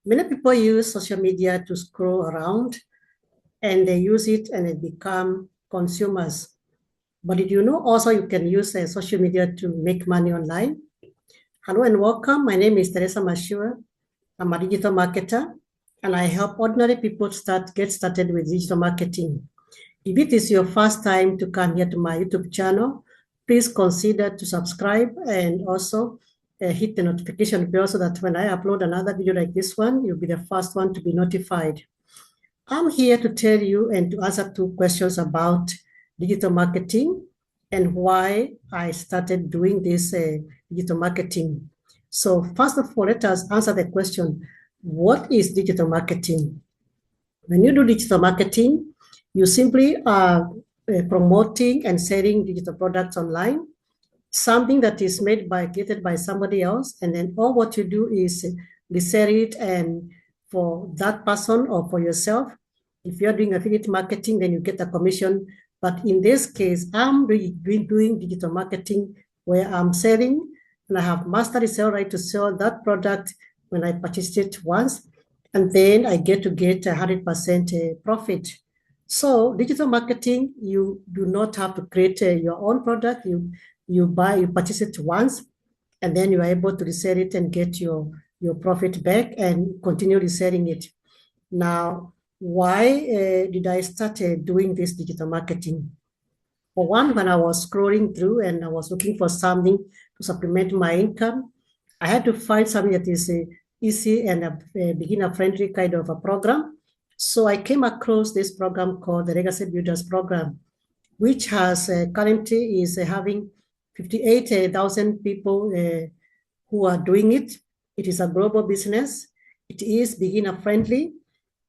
Many people use social media to scroll around and they use it and they become consumers. But did you know also you can use social media to make money online? Hello and welcome. My name is Teresa Mashua. I'm a digital marketer and I help ordinary people get started with digital marketing. If it is your first time to come here to my YouTube channel, please consider to subscribe and also hit the notification bell so that when I upload another video like this one, you'll be the first one to be notified. I'm here to tell you and to answer two questions about digital marketing and why I started doing this digital marketing. So first of all, let us answer the question, what is digital marketing? When you do digital marketing, you simply are promoting and selling digital products online, something that is created by somebody else, and then all what you do is resell it and for that person or for yourself. If you're doing affiliate marketing, then you get a commission. But in this case, I'm really doing digital marketing where I'm selling and I have master resell right to sell that product when I purchased it once, and then I get 100% profit. So digital marketing, you do not have to create your own product. You purchase it once, and then you are able to resell it and get your profit back and continue reselling it. Now, why did I start doing this digital marketing? For one, when I was scrolling through and I was looking for something to supplement my income, I had to find something that is easy and a beginner-friendly kind of a program. So I came across this program called the Legacy Builders Program, which has currently is having 58,000 people who are doing it. It is a global business. It is beginner-friendly,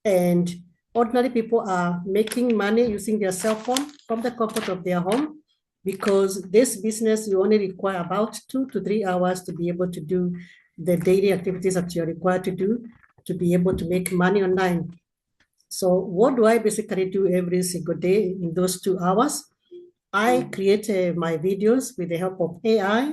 and ordinary people are making money using their cell phone from the comfort of their home, because this business, you only require about 2 to 3 hours to be able to do the daily activities that you're required to do to be able to make money online. So what do I basically do every single day in those 2 hours? I create my videos with the help of AI,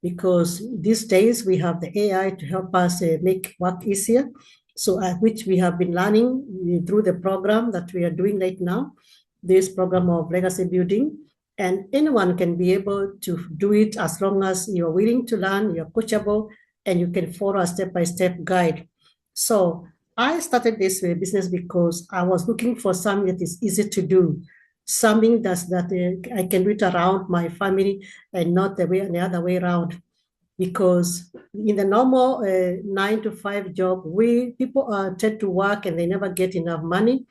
because these days we have the AI to help us make work easier. So which we have been learning through the program that we are doing right now, this program of legacy building. And anyone can be able to do it as long as you're willing to learn, you're coachable, and you can follow a step-by-step guide. So I started this business because I was looking for something that is easy to do, something that I can do it around my family and not the other way around. Because in the normal 9 to 5 job, people tend to work and they never get enough money,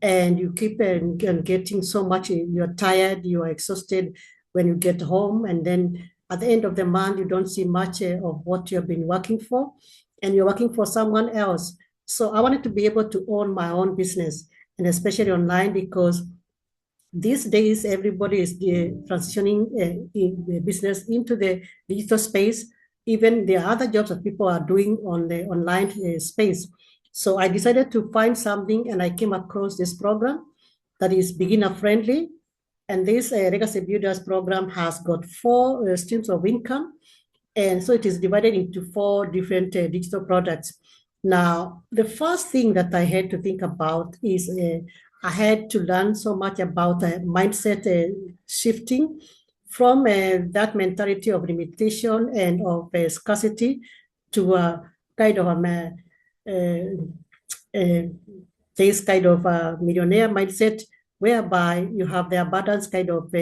and you keep getting so much. You're tired, you are exhausted when you get home, and then at the end of the month, you don't see much of what you have been working for, and you're working for someone else. So I wanted to be able to own my own business, and especially online, because these days everybody is transitioning in the business into the digital space. Even there are other jobs that people are doing on the online space. So I decided to find something, and I came across this program that is beginner friendly. And this Legacy Builders program has got 4 streams of income. And so it is divided into 4 different digital products. Now, the first thing that I had to think about is I had to learn so much about mindset shifting from that mentality of limitation and of scarcity to a kind of this kind of a millionaire mindset, whereby you have the abundance kind of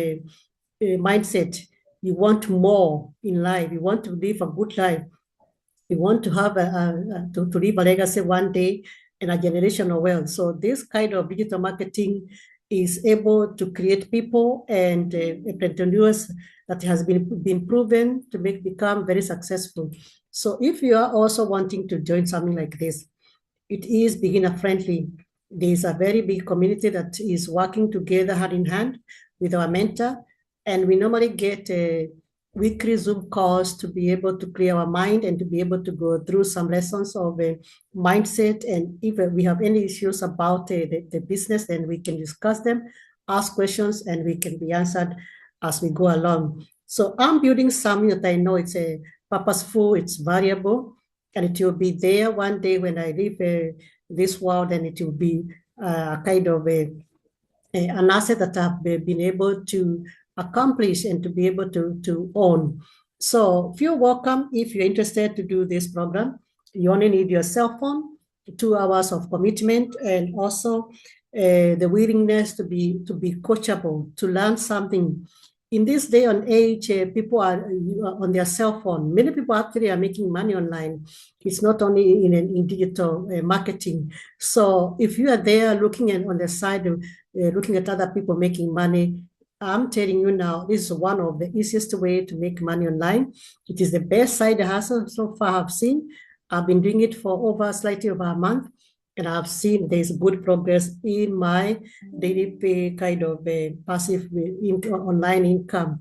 mindset. You want more in life. You want to live a good life. You want to have to leave a legacy one day and a generational wealth. So this kind of digital marketing is able to create people and entrepreneurs that has been proven to become very successful. So if you are also wanting to join something like this, it is beginner friendly. There is a very big community that is working together hand in hand with our mentor, and we normally get weekly Zoom calls to be able to clear our mind and to be able to go through some lessons of mindset. And if we have any issues about the business, then we can discuss them, ask questions, and we can be answered as we go along. So I'm building something that I know it's purposeful, it's variable, and it will be there one day when I leave this world, and it will be kind of an asset that I've been able to accomplish and to be able to own. So feel welcome if you're interested to do this program. You only need your cell phone, 2 hours of commitment, and also the willingness to be coachable, to learn something. In this day and age, people are on their cell phone. Many people actually are making money online. It's not only in digital marketing. So if you are there looking at on the side of looking at other people making money, I'm telling you now, this is one of the easiest way to make money online. It is the best side hustle so far I've seen. I've been doing it for slightly over a month, and I've seen there's good progress in my daily pay kind of passive online income.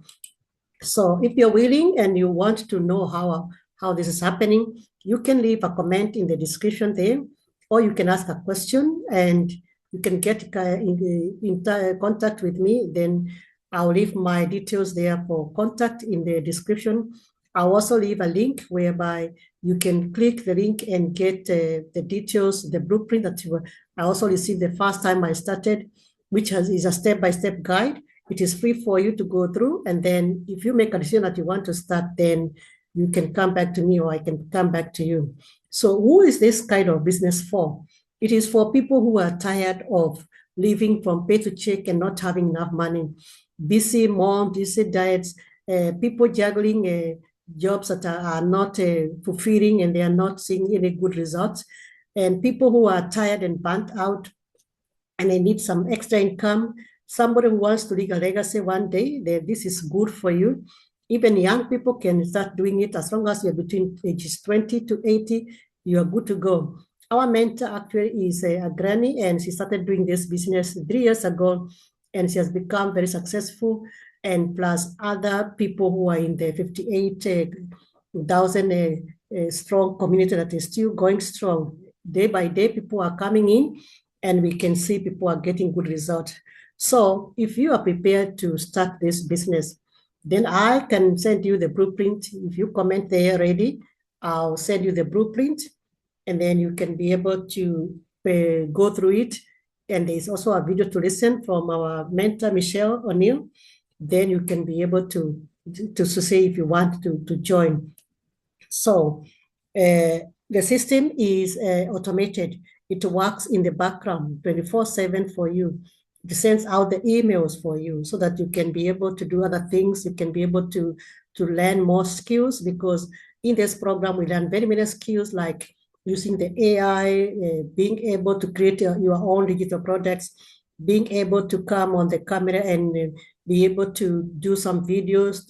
So if you're willing and you want to know how this is happening, you can leave a comment in the description there, or you can ask a question and you can get in contact with me. Then I'll leave my details there for contact in the description. I'll also leave a link whereby you can click the link and get the details, the blueprint that I also received the first time I started, which is a step-by-step guide. It is free for you to go through. And then if you make a decision that you want to start, then you can come back to me or I can come back to you. So who is this kind of business for? It is for people who are tired of living from pay to check and not having enough money. Busy mom, busy diets, people juggling jobs that are not fulfilling and they are not seeing any good results. And people who are tired and burnt out and they need some extra income. Somebody who wants to leave a legacy one day, this is good for you. Even young people can start doing it as long as you're between ages 20 to 80, you are good to go. Our mentor actually is a granny, and she started doing this business 3 years ago, and she has become very successful. And plus other people who are in the 58,000 strong community that is still going strong. Day by day, people are coming in, and we can see people are getting good results. So if you are prepared to start this business, then I can send you the blueprint. If you comment there already, I'll send you the blueprint, and then you can be able to go through it. And there's also a video to listen from our mentor, Michelle O'Neill. Then you can be able to say if you want to join. So the system is automated. It works in the background 24/7 for you. It sends out the emails for you so that you can be able to do other things. You can be able to learn more skills, because in this program, we learn very many skills like using the AI, being able to create your own digital products, being able to come on the camera and be able to do some videos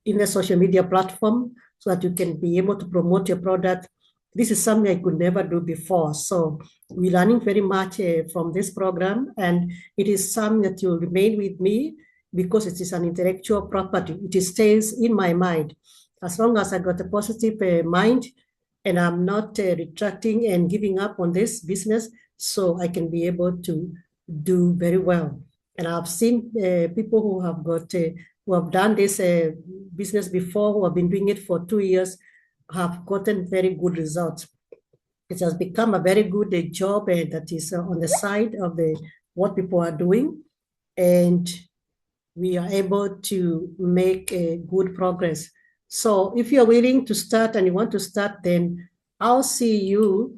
in the social media platform so that you can be able to promote your product. This is something I could never do before. So we're learning very much from this program, and it is something that will remain with me because it is an intellectual property. It stays in my mind. As long as I got a positive mind and I'm not retracting and giving up on this business, so I can be able to do very well. And I've seen people who have done this business before, who have been doing it for 2 years, have gotten very good results. It has become a very good job that is on the side of what people are doing, and we are able to make good progress. So if you're willing to start and you want to start, then I'll see you